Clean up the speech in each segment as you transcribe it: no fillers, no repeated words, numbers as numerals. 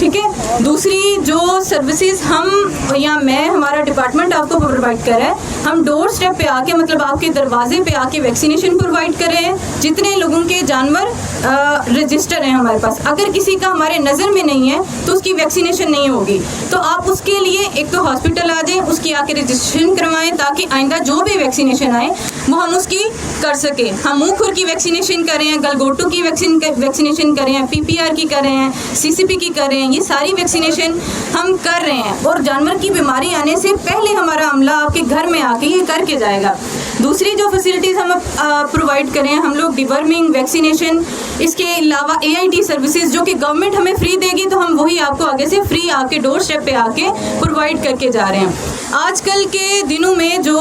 ٹھیک ہے. دوسری جو سروسز ہم یا میں ہمارا ڈپارٹمنٹ آپ کو پرووائڈ کر رہا ہے, ہم ڈور اسٹیپ پہ آ کے مطلب آپ کے دروازے پہ آ کے ویکسینیشن پرووائڈ کر رہے ہیں. جتنے لوگوں کے جانور رجسٹر ہیں ہمارے پاس, اگر کسی کا ہمارے نظر میں نہیں ہے تو اس کی ویکسینیشن نہیں ہوگی. تو آپ اس کے لیے ایک تو ہاسپٹل آ جائیں, اس کی آ کے رجسٹریشن کروائیں تاکہ آئندہ جو بھی ویکسینیشن آئے وہ ہم اس کی کر سکیں. ہم منہ کھر کی ویکسینیشن کر رہے ہیں, گلگوٹو کی ویکسینیشن کر رہے ہیں, PPR کی کر رہے ہیں, CCP کی کر رہے ہیں. یہ ساری ویکسینیشن ہم کر رہے ہیں اور جانور کی بیماری آنے سے پہلے ہمارا عملہ آپ کے گھر میں آ کے یہ کر کے جائے گا. دوسری جو فیسلٹیز ہم پرووائڈ کریں, ہم لوگ ڈیورمنگ ویکسینیشن, اس کے علاوہ AIT سروسز جو کہ گورنمنٹ ہمیں فری دے گی تو ہم وہی آپ کو آگے سے فری آ کے ڈور اسٹیپ پہ آ کے پرووائڈ کر کے جا رہے ہیں. آج کل کے دنوں میں جو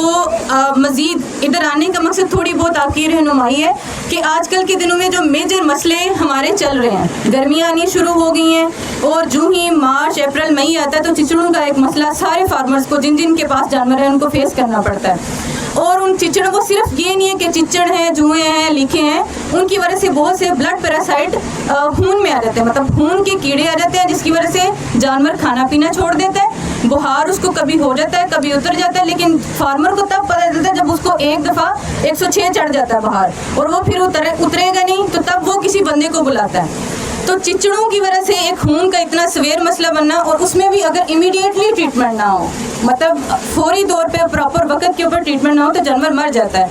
مزید ادھر آنے کا مقصد تھوڑی بہت آپ کی رہنمائی ہے کہ آج کل کے دنوں میں جو میجر مسئلے ہمارے چل رہے ہیں, گرمیاں آنی شروع ہو گئی ہیں اور جو ہی مارچ اپریل مئی آتا ہے تو چچڑوں کا ایک مسئلہ سارے فارمرز کو جن کے پاس جانور ہیں ان کو فیس کرنا پڑتا ہے. اور ان چچڑوں کو صرف یہ نہیں ہے کہ چچڑ ہیں, جوئیں ہیں, لیکھیں ہیں, ان کی وجہ سے بہت سے بلڈ پیراسائٹ خون میں آ جاتے ہیں, مطلب خون کے کیڑے آ جاتے ہیں جس کی وجہ سے جانور کھانا پینا چھوڑ دیتا ہے. بخار اس کو کبھی ہو جاتا ہے کبھی اتر جاتا ہے, لیکن فارمر کو تب پتہ چلتا ہے جب اس کو ایک دفعہ 106 چڑھ جاتا ہے بخار اور وہ پھر اترے گا نہیں تو تب وہ کسی بندے کو بلاتا ہے. تو چچڑوں کی وجہ سے ایک خون کا اتنا سویر مسئلہ بننا, اور اس میں بھی اگر امیڈیٹلی ٹریٹمنٹ نہ ہو, مطلب فوری طور پہ پراپر وقت کے اوپر ٹریٹمنٹ نہ ہو تو جانور مر جاتا ہے.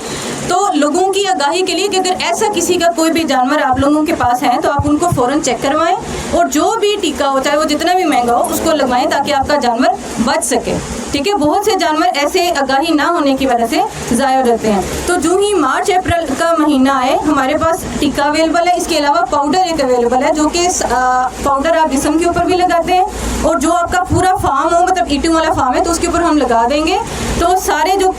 تو لوگوں کی آگاہی کے لیے کہ اگر ایسا کسی کا کوئی بھی جانور آپ لوگوں کے پاس ہے تو آپ ان کو فوراً چیک کروائیں اور جو بھی ٹیکہ ہوتا ہے وہ جتنا بھی مہنگا ہو اس کو لگوائیں تاکہ آپ کا جانور بچ سکے. ٹھیک ہے, بہت سے جانور ایسے آگاہی نہ ہونے کی وجہ سے ضائع ہو جاتے ہیں. تو جو ہی مارچ اپریل کا مہینہ آئے ہمارے پاس ٹیکہ اویلیبل ہے. اس کے علاوہ پاؤڈر ایک اویلیبل ہے جو کہ پاؤڈر آپ جسم کے اوپر بھی لگاتے ہیں, اور جو آپ کا پورا فارم ہو مطلب اینٹوں والا فارم ہے تو اس کے اوپر ہم لگا دیں گے تو سارے جو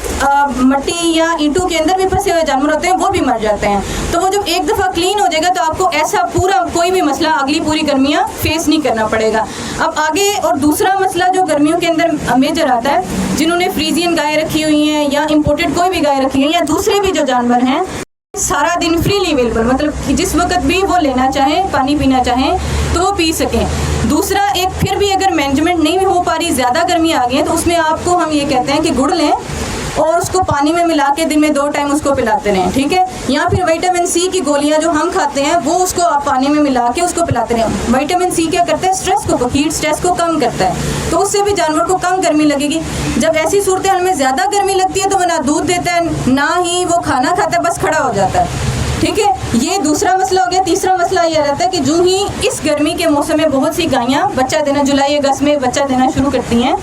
مٹی یا اینٹوں کے اندر بھی پھنسے ہوئے جانور ہوتے ہیں وہ بھی مر جاتے ہیں. تو وہ جب ایک دفعہ کلین ہو جائے گا تو آپ کو ایسا پورا کوئی بھی مسئلہ اگلی پوری گرمیاں فیس نہیں کرنا پڑے گا. اب آگے اور دوسرا مسئلہ جو گرمیوں کے اندر میجر آتا ہے, جنہوں نے فریزین گائے رکھی ہوئی ہیں یا امپورٹڈ کوئی بھی گائے رکھی ہیں یا دوسرے بھی جو جانور ہیں, سارا دن فریلی اویلیبل, مطلب جس وقت بھی وہ لینا چاہیں پانی پینا چاہیں تو وہ پی سکیں. دوسرا ایک پھر بھی اگر مینجمنٹ نہیں ہو پا رہی, زیادہ گرمی آ گئی ہے, تو اس میں آپ کو ہم یہ کہتے ہیں کہ گڑ لیں اور اس کو پانی میں ملا کے دن میں 2 ٹائم اس کو پلاتے رہیں. ٹھیک ہے, یا پھر وٹامن سی کی گولیاں جو ہم کھاتے ہیں وہ اس کو آپ پانی میں ملا کے اس کو پلاتے رہیں. وٹامن سی کیا کرتا ہے, اسٹریس کو ہیٹ اسٹریس کو کم کرتا ہے, تو اس سے بھی جانور کو کم گرمی لگے گی. جب ایسی صورتحال میں زیادہ گرمی لگتی ہے تو وہ نہ دودھ دیتا ہے نہ ہی وہ کھانا کھاتا ہے, بس کھڑا ہو جاتا ہے. ٹھیک ہے, یہ دوسرا مسئلہ ہو گیا. تیسرا مسئلہ یہ رہتا ہے کہ جو ہی اس گرمی کے موسم میں بہت سی گائیاں بچہ دینا, جولائی اگست میں بچہ دینا شروع کرتی ہیں,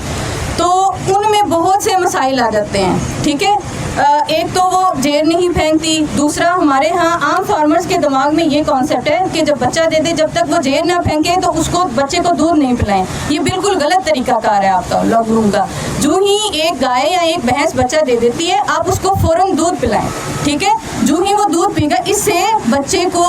تو ان میں بہت سے مسائل آ جاتے ہیں. ٹھیک ہے, ایک تو وہ جیر نہیں پھینکتی. دوسرا ہمارے ہاں عام فارمرز کے دماغ میں یہ کانسیپٹ ہے کہ جب بچہ دے دے جب تک وہ جیر نہ پھینکے تو اس کو بچے کو دودھ نہیں پلائیں. یہ بالکل غلط طریقہ کار ہے آپ کا لوگوں کا. جو ہی ایک گائے یا ایک بھینس بچہ دے دیتی ہے آپ اس کو فوراً دودھ پلائیں. ٹھیک ہے, جو ہی وہ دودھ پی گا اس سے بچے کو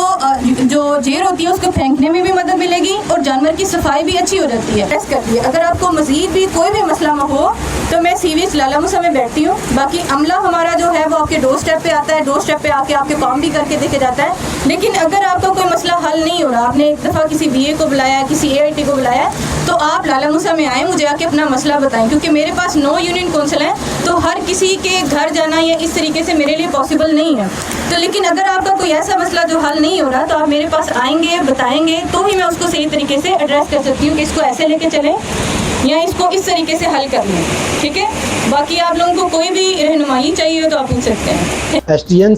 جو جیر ہوتی ہے اس کو پھینکنے میں بھی مدد ملے گی اور جانور کی صفائی بھی اچھی ہو جاتی ہے. ٹیسٹ کرتی ہے. اگر آپ کو مزید بھی کوئی بھی مسئلہ ہو تو میں CVH لالا موسیٰ میں بیٹھتی ہوں. باقی عملہ ہمارا جو ہے وہ آپ کے ڈور اسٹیپ پہ آتا ہے, ڈور اسٹیپ پہ آ کے آپ کے کام بھی کر کے دیکھے جاتا ہے. لیکن اگر آپ کا کوئی مسئلہ حل نہیں ہو رہا, آپ نے ایک دفعہ کسی BA کو بلایا, کسی AIT کو بلایا, تو آپ لالا موسیٰ میں آئیں, مجھے آ کے اپنا مسئلہ بتائیں, کیونکہ میرے پاس 9 یونین کونسل ہیں تو ہر کسی کے گھر جانا یا اس طریقے سے میرے لیے پاسبل نہیں ہے. تو لیکن اگر آپ کا کوئی ایسا مسئلہ جو حل نہیں ہو رہا تو آپ میرے پاس آئیں گے, بتائیں گے, تو ہی میں اس کو صحیح طریقے سے ایڈریس کر سکتی ہوں کہ اس کو ایسے لے کے چلیں یا اس کو اس طریقے سے حل کر لیں. ٹھیک ہے, باقی آپ لوگوں کو کوئی بھی رہنمائی چاہیے ہو تو آپ پوچھ سکتے ہیں. SDN